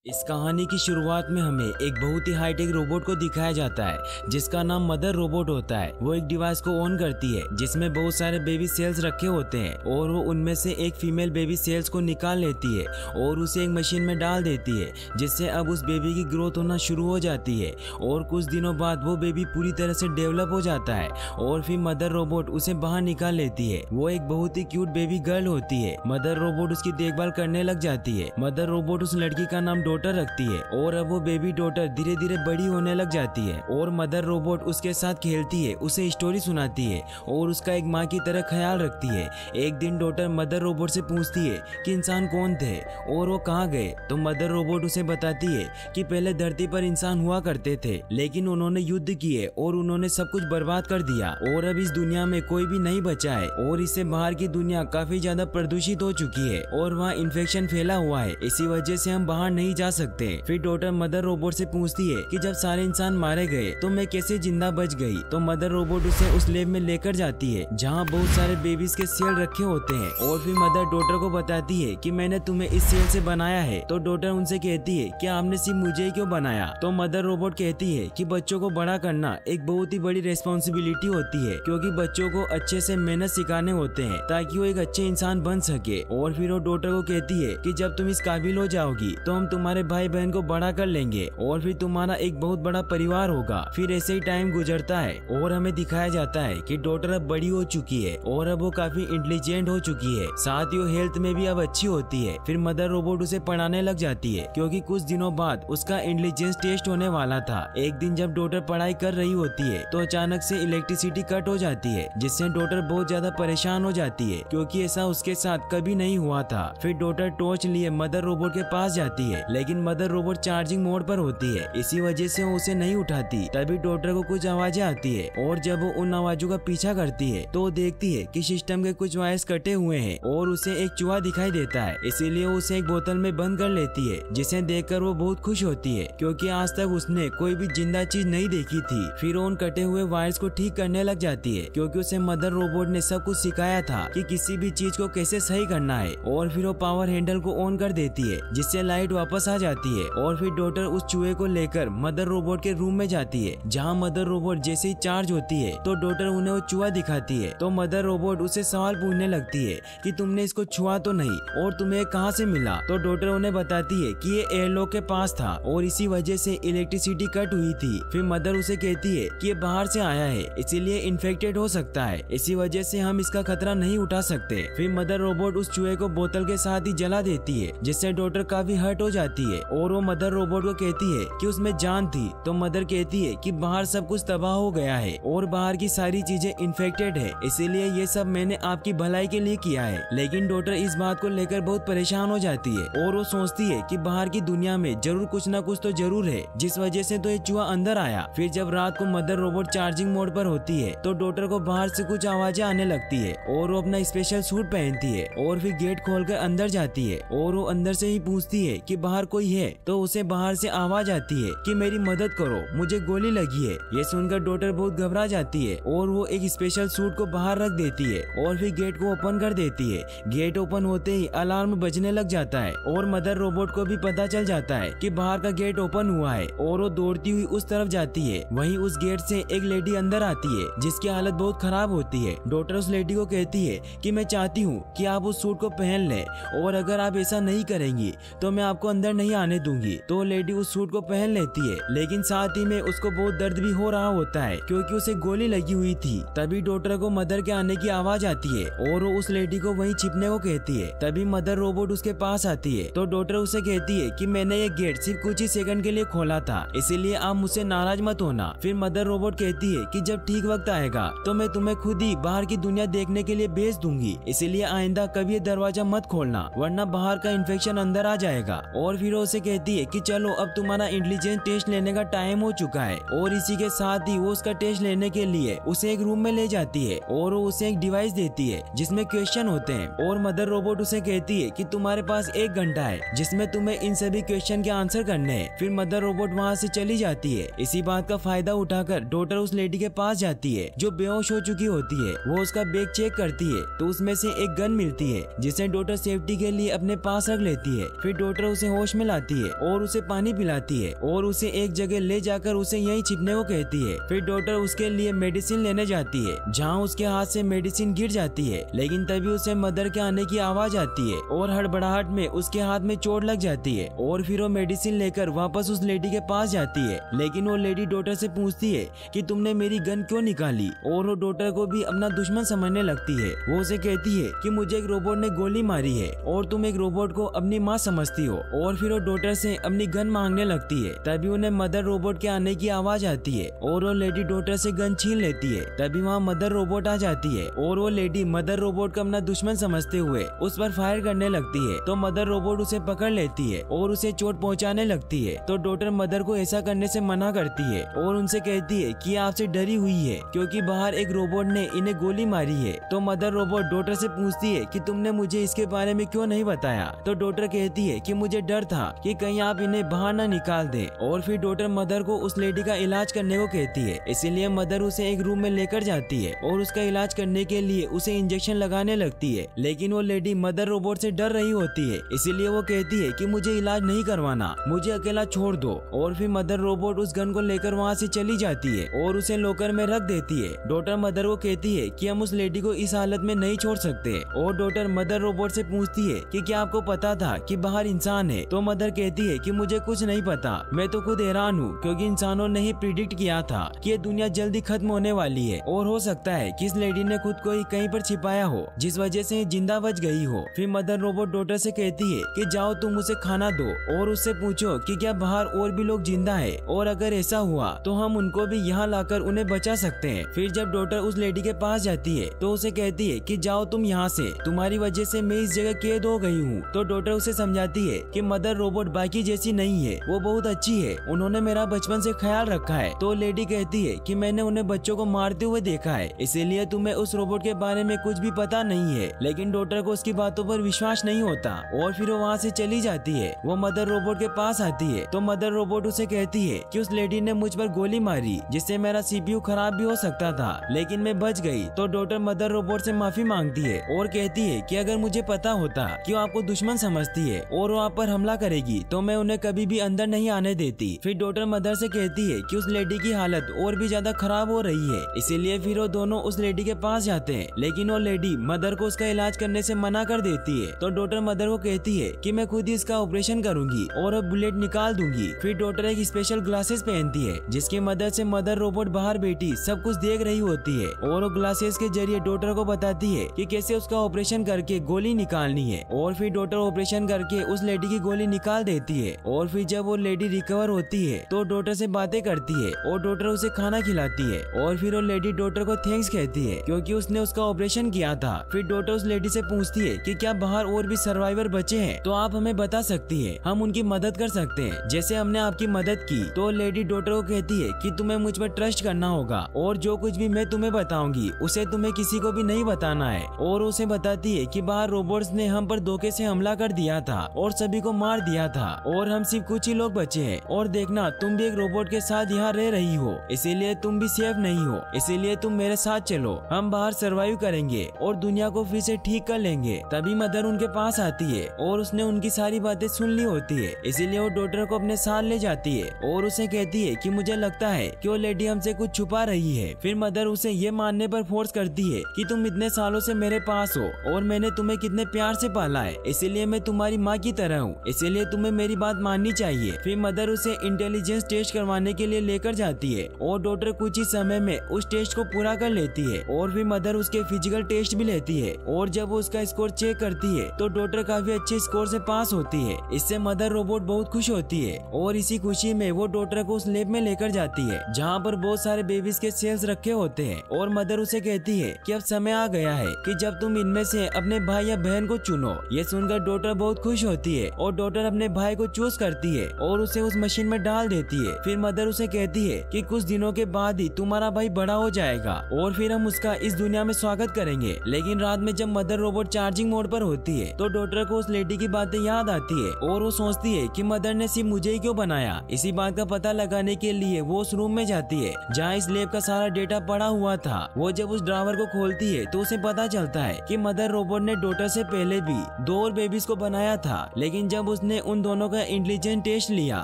इस कहानी की शुरुआत में हमें एक बहुत ही हाईटेक रोबोट को दिखाया जाता है जिसका नाम मदर रोबोट होता है। वो एक डिवाइस को ऑन करती है जिसमें बहुत सारे बेबी सेल्स रखे होते हैं और वो उनमें से एक फीमेल बेबी सेल्स को निकाल लेती है और उसे एक मशीन में डाल देती है, जिससे अब उस बेबी की ग्रोथ होना शुरू हो जाती है और कुछ दिनों बाद वो बेबी पूरी तरह से डेवलप हो जाता है और फिर मदर रोबोट उसे बाहर निकाल लेती है। वो एक बहुत ही क्यूट बेबी गर्ल होती है। मदर रोबोट उसकी देखभाल करने लग जाती है। मदर रोबोट उस लड़की का नाम डॉटर रखती है और अब वो बेबी डॉटर धीरे धीरे बड़ी होने लग जाती है और मदर रोबोट उसके साथ खेलती है, उसे स्टोरी सुनाती है और उसका एक माँ की तरह ख्याल रखती है। एक दिन डॉटर मदर रोबोट से पूछती है कि इंसान कौन थे और वो कहाँ गए, तो मदर रोबोट उसे बताती है कि पहले धरती पर इंसान हुआ करते थे लेकिन उन्होंने युद्ध किए और उन्होंने सब कुछ बर्बाद कर दिया और अब इस दुनिया में कोई भी नहीं बचा है और इससे बाहर की दुनिया काफी ज्यादा प्रदूषित हो चुकी है और वहाँ इन्फेक्शन फैला हुआ है, इसी वजह से हम बाहर नहीं जा सकते। फिर डॉटर मदर रोबोट से पूछती है कि जब सारे इंसान मारे गए तो मैं कैसे जिंदा बच गई, तो मदर रोबोट उसे उस लैब में लेकर जाती है जहाँ बहुत सारे बेबीज के सेल रखे होते हैं और फिर मदर डॉटर को बताती है कि मैंने तुम्हें इस सेल से बनाया है। तो डॉटर उनसे कहती है कि आपने सिर्फ मुझे ही क्यों बनाया, तो मदर रोबोट कहती है कि बच्चों को बड़ा करना एक बहुत ही बड़ी रेस्पॉन्सिबिलिटी होती है क्योंकि बच्चों को अच्छे से मेहनत सिखाने होते हैं ताकि वो एक अच्छे इंसान बन सके। और फिर वो डॉटर को कहती है कि जब तुम इस काबिल हो जाओगी तो हम तुम्हारे भाई बहन को बड़ा कर लेंगे और फिर तुम्हारा एक बहुत बड़ा परिवार होगा। फिर ऐसे ही टाइम गुजरता है और हमें दिखाया जाता है कि डॉटर अब बड़ी हो चुकी है और अब वो काफी इंटेलिजेंट हो चुकी है, साथ ही वो हेल्थ में भी अब अच्छी होती है। फिर मदर रोबोट उसे पढ़ाने लग जाती है क्योंकि कुछ दिनों बाद उसका इंटेलिजेंस टेस्ट होने वाला था। एक दिन जब डॉटर पढ़ाई कर रही होती है तो अचानक से इलेक्ट्रिसिटी कट हो जाती है जिससे डॉटर बहुत ज्यादा परेशान हो जाती है क्योंकि ऐसा उसके साथ कभी नहीं हुआ था। फिर डॉटर टॉर्च लिए मदर रोबोट के पास जाती है लेकिन मदर रोबोट चार्जिंग मोड पर होती है, इसी वजह से वो उसे नहीं उठाती। तभी डॉटर को कुछ आवाजें आती है और जब वो उन आवाजों का पीछा करती है तो वो देखती है कि सिस्टम के कुछ वायर्स कटे हुए हैं और उसे एक चूहा दिखाई देता है, इसीलिए वो उसे एक बोतल में बंद कर लेती है जिसे देखकर वो बहुत खुश होती है क्योंकि आज तक उसने कोई भी जिंदा चीज नहीं देखी थी। फिर उन कटे हुए वायर्स को ठीक करने लग जाती है क्योंकि उसे मदर रोबोट ने सब कुछ सिखाया था कि किसी भी चीज को कैसे सही करना है। और फिर वो पावर हैंडल को ऑन कर देती है जिससे लाइट वापस आ जाती है और फिर डॉटर उस चूहे को लेकर मदर रोबोट के रूम में जाती है जहाँ मदर रोबोट जैसे ही चार्ज होती है तो डॉटर उन्हें वो चूहा दिखाती है। तो मदर रोबोट उससे सवाल पूछने लगती है कि तुमने इसको छुआ तो नहीं और तुम्हें कहाँ से मिला, तो डॉटर उन्हें बताती है कि ये एयरलॉक के पास था और इसी वजह से इलेक्ट्रिसिटी कट हुई थी। फिर मदर उसे कहती है कि ये बाहर से आया है इसीलिए इन्फेक्टेड हो सकता है, इसी वजह से हम इसका खतरा नहीं उठा सकते। फिर मदर रोबोट उस चूहे को बोतल के साथ ही जला देती है जिससे डॉटर काफी हर्ट हो जाती है और वो मदर रोबोट को कहती है कि उसमें जान थी। तो मदर कहती है कि बाहर सब कुछ तबाह हो गया है और बाहर की सारी चीजें इन्फेक्टेड है, इसीलिए ये सब मैंने आपकी भलाई के लिए किया है। लेकिन डॉटर इस बात को लेकर बहुत परेशान हो जाती है और वो सोचती है कि बाहर की दुनिया में जरूर कुछ न कुछ तो जरूर है जिस वजह से तो ये चूहा अंदर आया। फिर जब रात को मदर रोबोट चार्जिंग मोड पर होती है तो डॉटर को बाहर से कुछ आवाजें आने लगती है और वो अपना स्पेशल सूट पहनती है और फिर गेट खोलकर अंदर जाती है और वो अंदर से ही पूछती है कि बाहर कोई है, तो उसे बाहर से आवाज आती है कि मेरी मदद करो, मुझे गोली लगी है। ये सुनकर डॉटर बहुत घबरा जाती है और वो एक स्पेशल सूट को बाहर रख देती है और फिर गेट को ओपन कर देती है। गेट ओपन होते ही अलार्म बजने लग जाता है और मदर रोबोट को भी पता चल जाता है कि बाहर का गेट ओपन हुआ है और वो दौड़ती हुई उस तरफ जाती है। वहीं उस गेट से एक लेडी अंदर आती है जिसकी हालत बहुत खराब होती है। डॉटर उस लेडी को कहती है कि मैं चाहती हूँ कि आप उस सूट को पहन लें और अगर आप ऐसा नहीं करेंगी तो मैं आपको अंदर नहीं आने दूंगी। तो लेडी उस सूट को पहन लेती है लेकिन साथ ही में उसको बहुत दर्द भी हो रहा होता है क्योंकि उसे गोली लगी हुई थी। तभी डॉटर को मदर के आने की आवाज आती है और वो उस लेडी को वहीं छिपने को कहती है। तभी मदर रोबोट उसके पास आती है तो डॉटर उसे कहती है कि मैंने ये गेट सिर्फ कुछ ही सेकंड के लिए खोला था, इसीलिए आप मुझसे नाराज मत होना। फिर मदर रोबोट कहती है कि जब ठीक वक्त आएगा तो मैं तुम्हें खुद ही बाहर की दुनिया देखने के लिए भेज दूंगी, इसीलिए आइंदा कभी ये दरवाजा मत खोलना वरना बाहर का इन्फेक्शन अंदर आ जाएगा। और फिर वो उसे कहती है कि चलो अब तुम्हारा इंटेलिजेंस टेस्ट लेने का टाइम हो चुका है और इसी के साथ ही वो उसका टेस्ट लेने के लिए उसे एक रूम में ले जाती है और वो उसे एक डिवाइस देती है जिसमें क्वेश्चन होते हैं और मदर रोबोट उसे कहती है कि तुम्हारे पास 1 घंटा है जिसमें तुम्हें इन सभी क्वेश्चन के आंसर करने हैं। फिर मदर रोबोट वहाँ से चली जाती है। इसी बात का फायदा उठाकर डॉटर उस लेडी के पास जाती है जो बेहोश हो चुकी होती है। वो उसका बैग चेक करती है तो उसमें से एक गन मिलती है जिसे डॉटर सेफ्टी के लिए अपने पास रख लेती है। फिर डॉटर उसे होश होश में लाती है और उसे पानी पिलाती है और उसे एक जगह ले जाकर उसे यहीं छिपने को कहती है। फिर डॉक्टर उसके लिए मेडिसिन लेने जाती है, जहाँ उसके हाथ से मेडिसिन गिर जाती है, लेकिन तभी उसे मदर के आने की आवाज आती है और हड़बड़ाहट में उसके हाथ में चोट लग जाती है और फिर वो मेडिसिन लेकर वापस उस लेडी के पास जाती है। लेकिन वो लेडी डॉक्टर से पूछती है कि तुमने मेरी गन क्यों निकाली, और वो डॉक्टर को भी अपना दुश्मन समझने लगती है। वो उसे कहती है कि मुझे एक रोबोट ने गोली मारी है और तुम एक रोबोट को अपनी माँ समझती हो, और फिर वो डॉक्टर से अपनी गन मांगने लगती है। तभी उन्हें मदर रोबोट के आने की आवाज आती है और वो लेडी डॉक्टर से गन छीन लेती है। तभी वहाँ मदर रोबोट आ जाती है और वो लेडी मदर रोबोट को अपना दुश्मन समझते हुए उस पर फायर करने लगती है। तो मदर रोबोट उसे पकड़ लेती है और उसे चोट पहुंचाने लगती है। तो डॉक्टर मदर को ऐसा करने से मना करती है और उनसे कहती है कि आपसे डरी हुई है क्योंकि बाहर एक रोबोट ने इन्हें गोली मारी है। तो मदर रोबोट डॉक्टर से पूछती है कि तुमने मुझे इसके बारे में क्यों नहीं बताया। तो डॉक्टर कहती है कि मुझे डर था कि कहीं आप इन्हें बाहर न निकाल दें। और फिर डॉक्टर मदर को उस लेडी का इलाज करने को कहती है, इसीलिए मदर उसे एक रूम में लेकर जाती है और उसका इलाज करने के लिए उसे इंजेक्शन लगाने लगती है। लेकिन वो लेडी मदर रोबोट से डर रही होती है, इसीलिए वो कहती है कि मुझे इलाज नहीं करवाना, मुझे अकेला छोड़ दो। और फिर मदर रोबोट उस गन को लेकर वहाँ से चली जाती है और उसे लॉकर में रख देती है। डॉक्टर मदर को कहती है कि हम उस लेडी को इस हालत में नहीं छोड़ सकते। और डॉक्टर मदर रोबोट से पूछती है कि क्या आपको पता था कि बाहर इंसान है। तो मदर कहती है कि मुझे कुछ नहीं पता, मैं तो खुद हैरान हूँ क्योंकि इंसानों ने ही प्रिडिक्ट किया था कि ये दुनिया जल्दी खत्म होने वाली है और हो सकता है कि इस लेडी ने खुद को ही कहीं पर छिपाया हो जिस वजह से जिंदा बच गई हो। फिर मदर रोबोट डॉक्टर से कहती है कि जाओ तुम उसे खाना दो और उससे पूछो कि क्या बाहर और भी लोग जिंदा है, और अगर ऐसा हुआ तो हम उनको भी यहाँ लाकर उन्हें बचा सकते हैं। फिर जब डॉक्टर उस लेडी के पास जाती है तो उसे कहती है कि जाओ तुम यहाँ से, तुम्हारी वजह से मैं इस जगह कैद हो गई हूँ। तो डॉक्टर उसे समझाती है कि मदर रोबोट बाकी जैसी नहीं है, वो बहुत अच्छी है, उन्होंने मेरा बचपन से ख्याल रखा है। तो लेडी कहती है कि मैंने उन्हें बच्चों को मारते हुए देखा है, इसीलिए तुम्हें उस रोबोट के बारे में कुछ भी पता नहीं है। लेकिन डॉक्टर को उसकी बातों पर विश्वास नहीं होता और फिर वो वहाँ से चली जाती है। वो मदर रोबोट के पास आती है तो मदर रोबोट उसे कहती है कि उस लेडी ने मुझ पर गोली मारी जिससे मेरा सीपीयू खराब भी हो सकता था, लेकिन मैं बच गई। तो डॉक्टर मदर रोबोट से माफी मांगती है और कहती है कि अगर मुझे पता होता कि वो आपको दुश्मन समझती है और वो आप पर हमला करेगी तो मैं उन्हें कभी भी अंदर नहीं आने देती। फिर डॉक्टर मदर से कहती है कि उस लेडी की हालत और भी ज्यादा खराब हो रही है, इसीलिए फिर वो दोनों उस लेडी के पास जाते हैं। लेकिन वो लेडी मदर को उसका इलाज करने से मना कर देती है। तो डॉक्टर मदर को कहती है कि मैं खुद ही इसका ऑपरेशन करूंगी और अब बुलेट निकाल दूंगी। फिर डॉक्टर एक स्पेशल ग्लासेस पहनती है जिसकी मदद से मदर रोबोट बाहर बैठी सब कुछ देख रही होती है और वो ग्लासेस के जरिए डॉक्टर को बताती है कि कैसे उसका ऑपरेशन करके गोली निकालनी है। और फिर डॉक्टर ऑपरेशन करके उस लेडी की गोली निकाल देती है। और फिर जब वो लेडी रिकवर होती है तो डॉक्टर से बातें करती है और डॉक्टर उसे खाना खिलाती है। और फिर वो लेडी डॉक्टर को थैंक्स कहती है क्योंकि उसने उसका ऑपरेशन किया था। फिर डॉक्टर उस लेडी से पूछती है कि क्या बाहर और भी सर्वाइवर बचे हैं तो आप हमें बता सकती है, हम उनकी मदद कर सकते हैं जैसे हमने आपकी मदद की। तो लेडी डॉक्टर को कहती है कि तुम्हें मुझ पर ट्रस्ट करना होगा और जो कुछ भी मैं तुम्हें बताऊंगी उसे तुम्हें किसी को भी नहीं बताना है। और उसे बताती है कि बाहर रोबोट्स ने हम पर धोखे से हमला कर दिया था और सभी को मार दिया था और हम सिर्फ कुछ ही लोग बचे हैं। और देखना तुम भी एक रोबोट के साथ यहाँ रह रही हो, इसीलिए तुम भी सेफ नहीं हो, इसीलिए तुम मेरे साथ चलो, हम बाहर सर्वाइव करेंगे और दुनिया को फिर से ठीक कर लेंगे। तभी मदर उनके पास आती है और उसने उनकी सारी बातें सुन ली होती है, इसीलिए वो डॉक्टर को अपने साथ ले जाती है और उसे कहती है कि मुझे लगता है कि वो लेडी हमसे कुछ छुपा रही है। फिर मदर उसे ये मानने पर फोर्स करती है कि तुम इतने सालों से मेरे पास हो और मैंने तुम्हें कितने प्यार से पाला है, इसीलिए मैं तुम्हारी माँ की तरह हूँ, इसीलिए तुम्हें मेरी बात माननी चाहिए। फिर मदर उसे इंटेलिजेंस टेस्ट करवाने के लिए लेकर जाती है और डॉक्टर कुछ ही समय में उस टेस्ट को पूरा कर लेती है। और फिर मदर उसके फिजिकल टेस्ट भी लेती है और जब वो उसका स्कोर चेक करती है तो डॉक्टर काफी अच्छे स्कोर से पास होती है। इससे मदर रोबोट बहुत खुश होती है और इसी खुशी में वो डॉक्टर को उस लैब में लेकर जाती है जहाँ पर बहुत सारे बेबीज के सेल्स रखे होते हैं। और मदर उसे कहती है कि अब समय आ गया है कि जब तुम इनमें से अपने भाई या बहन को चुनो। ये सुनकर डॉक्टर बहुत खुश होती है और डॉक्टर अपने भाई को चूज करती है और उसे उस मशीन में डाल देती है। फिर मदर उसे कहती है कि कुछ दिनों के बाद ही तुम्हारा भाई बड़ा हो जाएगा और फिर हम उसका इस दुनिया में स्वागत करेंगे। लेकिन रात में जब मदर रोबोट चार्जिंग मोड पर होती है तो डॉक्टर को उस लेडी की बातें याद आती है और वो सोचती है कि मदर ने सिर्फ मुझे ही क्यों बनाया। इसी बात का पता लगाने के लिए वो उस रूम में जाती है जहाँ इस लैब का सारा डेटा पड़ा हुआ था। वो जब उस ड्रावर को खोलती है तो उसे पता चलता है कि मदर रोबोट ने डॉक्टर से पहले भी 2 और बेबीज को बनाया था, लेकिन जब उस उसने उन दोनों का इंटेलिजेंस टेस्ट लिया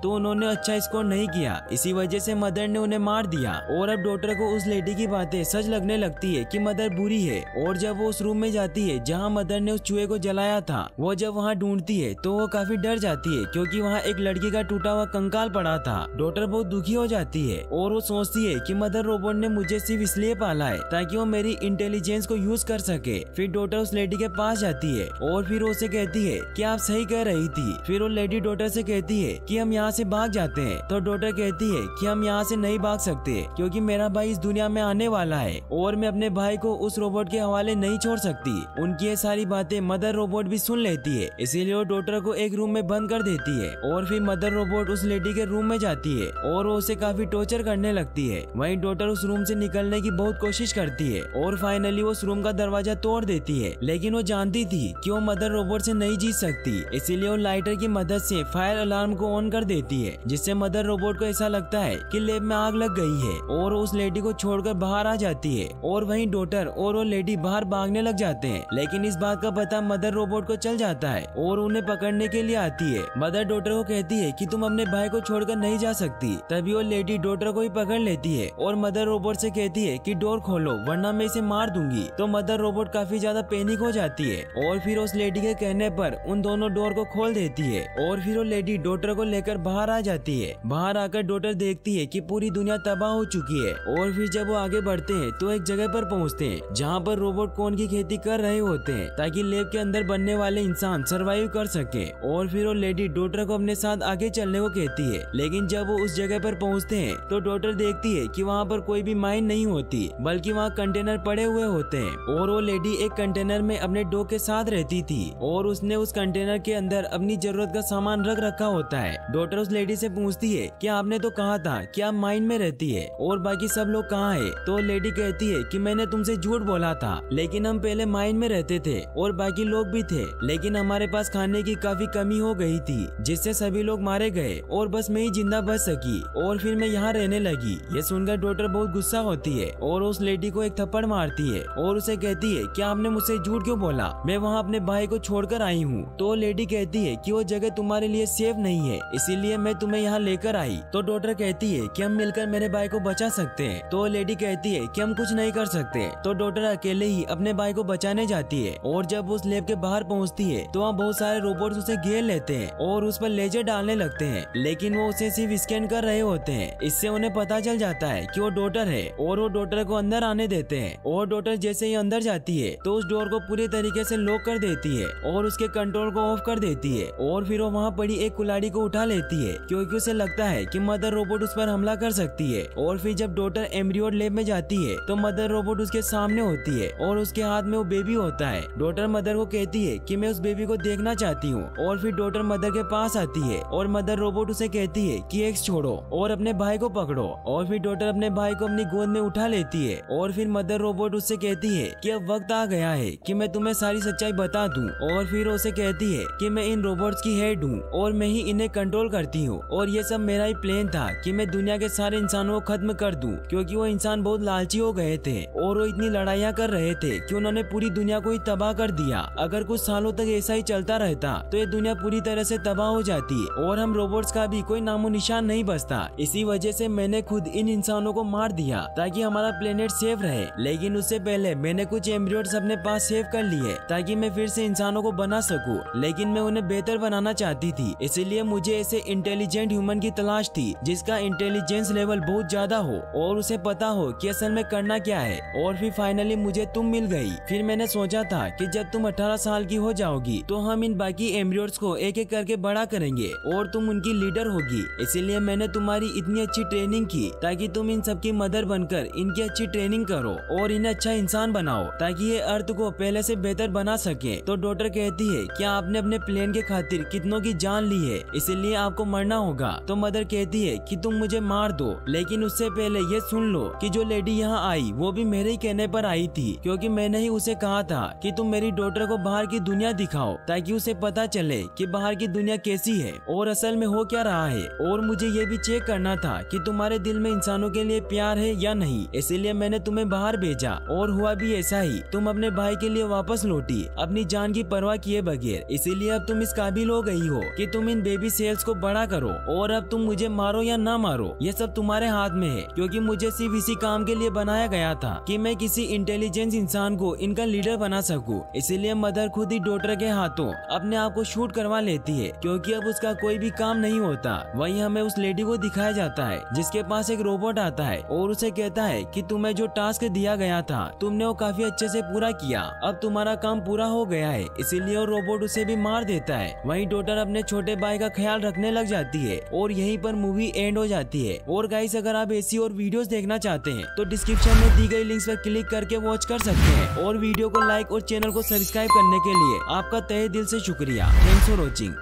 तो उन्होंने अच्छा स्कोर नहीं किया। इसी वजह से मदर ने उन्हें मार दिया और अब डॉटर को उस लेडी की बातें सच लगने लगती है कि मदर बुरी है। और जब वो उस रूम में जाती है जहाँ मदर ने उस चूहे को जलाया था, वो जब वहाँ ढूंढती है तो वो काफी डर जाती है क्योंकि वहाँ एक लड़की का टूटा हुआ कंकाल पड़ा था। डॉटर बहुत दुखी हो जाती है और वो सोचती है कि मदर रोबोट ने मुझे सिर्फ इसलिए पाला है ताकि वो मेरी इंटेलिजेंस को यूज कर सके। फिर डॉटर उस लेडी के पास जाती है और फिर उसे कहती है कि आप सही कह रही थी। फिर वो लेडी डॉटर से कहती है कि हम यहाँ से भाग जाते हैं। तो डॉटर कहती है कि हम यहाँ से नहीं भाग सकते क्योंकि मेरा भाई इस दुनिया में आने वाला है और मैं अपने भाई को उस रोबोट के हवाले नहीं छोड़ सकती। उनकी ये सारी बातें मदर रोबोट भी सुन लेती है, इसीलिए वो डॉटर को एक रूम में बंद कर देती है। और फिर मदर रोबोट उस लेडी के रूम में जाती है और वो उसे काफी टॉर्चर करने लगती है। वहीं डॉटर उस रूम से निकलने की बहुत कोशिश करती है और फाइनली वो उस रूम का दरवाजा तोड़ देती है, लेकिन वो जानती थी कि वो मदर रोबोट से नहीं जीत सकती। इसीलिए वो लाइटर की मदद से फायर अलार्म को ऑन कर देती है, जिससे मदर रोबोट को ऐसा लगता है कि लैब में आग लग गई है और उस लेडी को छोड़कर बाहर आ जाती है। और वहीं डॉटर और वो लेडी बाहर भागने लग जाते हैं, लेकिन इस बात का पता मदर रोबोट को चल जाता है और उन्हें पकड़ने के लिए आती है। मदर डॉटर को कहती है कि तुम अपने भाई को छोड़कर नहीं जा सकती। तभी वो लेडी डॉटर को ही पकड़ लेती है और मदर रोबोट से कहती है कि डोर खोलो वरना मैं इसे मार दूंगी। तो मदर रोबोट काफी ज्यादा पैनिक हो जाती है और फिर उस लेडी के कहने पर उन दोनों डोर को खोल देती है और फिर वो लेडी डॉटर को लेकर बाहर आ जाती है। बाहर आकर डॉटर देखती है कि पूरी दुनिया तबाह हो चुकी है। और फिर जब वो आगे बढ़ते हैं तो एक जगह पर पहुंचते हैं जहाँ पर रोबोट कॉर्न की खेती कर रहे होते हैं ताकि लैब के अंदर बनने वाले इंसान सरवाइव कर सके। और फिर वो लेडी डॉटर को अपने साथ आगे चलने को कहती है, लेकिन जब वो उस जगह पर पहुंचते हैं तो डॉटर देखती है कि वहाँ पर कोई भी माइन नहीं होती बल्कि वहाँ कंटेनर पड़े हुए होते हैं। और वो लेडी एक कंटेनर में अपने डॉग के साथ रहती थी और उसने उस कंटेनर के अंदर अपनी जरूरत का सामान रख रखा होता है। डॉटर उस लेडी से पूछती है कि आपने तो कहा था कि आप माइन में रहती है और बाकी सब लोग कहाँ है। तो लेडी कहती है कि मैंने तुमसे झूठ बोला था, लेकिन हम पहले माइन में रहते थे और बाकी लोग भी थे, लेकिन हमारे पास खाने की काफी कमी हो गई थी जिससे सभी लोग मारे गए और बस मैं ही जिंदा बच सकी और फिर मैं यहाँ रहने लगी। ये सुनकर डॉटर बहुत गुस्सा होती है और उस लेडी को एक थप्पड़ मारती है और उसे कहती है कि आपने मुझसे झूठ क्यों बोला, मैं वहाँ अपने भाई को छोड़कर आई हूँ। तो लेडी कहती है कि वो जगह तुम्हारे लिए सेफ नहीं है, इसीलिए मैं तुम्हें यहाँ लेकर आई। तो डॉटर कहती है कि हम मिलकर मेरे भाई को बचा सकते हैं। तो लेडी कहती है कि हम कुछ नहीं कर सकते। तो डॉटर अकेले ही अपने भाई को बचाने जाती है और जब उस लैब के बाहर पहुँचती है तो वहाँ बहुत सारे रोबोट्स उसे घेर लेते हैं और उस पर लेजर डालने लगते हैं, लेकिन वो उसे सिर्फ स्कैन कर रहे होते हैं। इससे उन्हें पता चल जाता है कि वो डॉटर है और वो डॉटर को अंदर आने देते हैं। और डॉटर जैसे ही अंदर जाती है तो उस डोर को पूरी तरीके से लॉक कर देती है और उसके कंट्रोल को ऑफ कर देती है और फिर वो वहाँ पड़ी एक कुल्हाड़ी को उठा लेती है क्योंकि उसे लगता है कि मदर रोबोट उस पर हमला कर सकती है। और फिर जब डॉटर एम्ब्रियोड लैब में जाती है तो मदर रोबोट उसके सामने होती है और उसके हाथ में वो बेबी होता है। डॉटर मदर को कहती है कि मैं उस बेबी को देखना चाहती हूँ और फिर डॉटर मदर के पास आती है और मदर रोबोट उसे कहती है कि एक्स छोड़ो और अपने भाई को पकड़ो। और फिर डॉटर अपने भाई को अपनी गोद में उठा लेती है और फिर मदर रोबोट उससे कहती है कि अब वक्त आ गया है कि मैं तुम्हें सारी सच्चाई बता दूं। और फिर उसे कहती है कि मैं इन रोबोट्स की हेड हूँ और मैं ही इन्हें कंट्रोल करती हूँ और ये सब मेरा ही प्लान था कि मैं दुनिया के सारे इंसानों को खत्म कर दूं क्योंकि वो इंसान बहुत लालची हो गए थे और वो इतनी लड़ाइयाँ कर रहे थे कि उन्होंने पूरी दुनिया को ही तबाह कर दिया। अगर कुछ सालों तक ऐसा ही चलता रहता तो ये दुनिया पूरी तरह से तबाह हो जाती और हम रोबोट्स का भी कोई नामो निशान नहीं बचता। इसी वजह से मैंने खुद इन इंसानों को मार दिया ताकि हमारा प्लेनेट सेफ रहे, लेकिन उससे पहले मैंने कुछ एम्ब्रियोड्स अपने पास सेव कर लिए ताकि मैं फिर से इंसानों को बना सकूं, लेकिन मैं उन्हें बेहतर बनाना चाहती थी। इसलिए मुझे ऐसे इंटेलिजेंट ह्यूमन की तलाश थी जिसका इंटेलिजेंस लेवल बहुत ज्यादा हो और उसे पता हो कि असल में करना क्या है। और फिर फाइनली मुझे तुम मिल गई। फिर मैंने सोचा था कि जब तुम 18 साल की हो जाओगी तो हम इन बाकी एम्ब्रियोड्स को एक एक करके बड़ा करेंगे और तुम उनकी लीडर होगी। इसीलिए मैंने तुम्हारी इतनी अच्छी ट्रेनिंग की ताकि तुम इन सबकी मदर बनकर इनकी अच्छी ट्रेनिंग करो और इन्हें अच्छा इंसान बनाओ ताकि ये अर्थ को पहले से बेहतर बना सके। तो डॉटर कहती है कि आपने अपने प्लेन के खातिर कितनों की जान ली है, इसीलिए आपको मरना होगा। तो मदर कहती है कि तुम मुझे मार दो, लेकिन उससे पहले ये सुन लो कि जो लेडी यहाँ आई वो भी मेरे ही कहने पर आई थी क्योंकि मैंने ही उसे कहा था कि तुम मेरी डॉटर को बाहर की दुनिया दिखाओ ताकि उसे पता चले कि बाहर की दुनिया कैसी है और असल में हो क्या रहा है। और मुझे ये भी चेक करना था कि तुम्हारे दिल में इंसानों के लिए प्यार है या नहीं, इसीलिए मैंने तुम्हें बाहर भेजा और हुआ भी ऐसा ही। तुम अपने भाई के लिए वापस लौटी अपनी जान की परवाह किए बगैर, इसीलिए अब तुम इस काबिल काबिल हो गई हो कि तुम इन बेबी सेल्स को बड़ा करो, और अब तुम मुझे मारो या ना मारो ये सब तुम्हारे हाथ में है, क्योंकि मुझे सिर्फ इसी काम के लिए बनाया गया था कि मैं किसी इंटेलिजेंस इंसान को इनका लीडर बना सकूं। इसीलिए मदर खुद ही डॉटर के हाथों अपने आप को शूट करवा लेती है, क्योंकि अब उसका कोई भी काम नहीं होता। वहीं हमें उस लेडी को दिखाया जाता है जिसके पास एक रोबोट आता है और उसे कहता है कि तुम्हें जो टास्क दिया गया था तुमने वो काफी अच्छे से पूरा किया, अब तुम्हारा काम पूरा हो गया है। इसीलिए वो रोबोट उसे भी मार देता है। वहीं डॉटर अपने छोटे भाई का ख्याल रखने लग जाती है और यहीं पर मूवी एंड हो जाती है। और गाइस, अगर आप ऐसी और वीडियोस देखना चाहते हैं तो डिस्क्रिप्शन में दी गई लिंक्स पर क्लिक करके वॉच कर सकते हैं, और वीडियो को लाइक और चैनल को सब्सक्राइब करने के लिए आपका तहे दिल से शुक्रिया। Thanks for watching.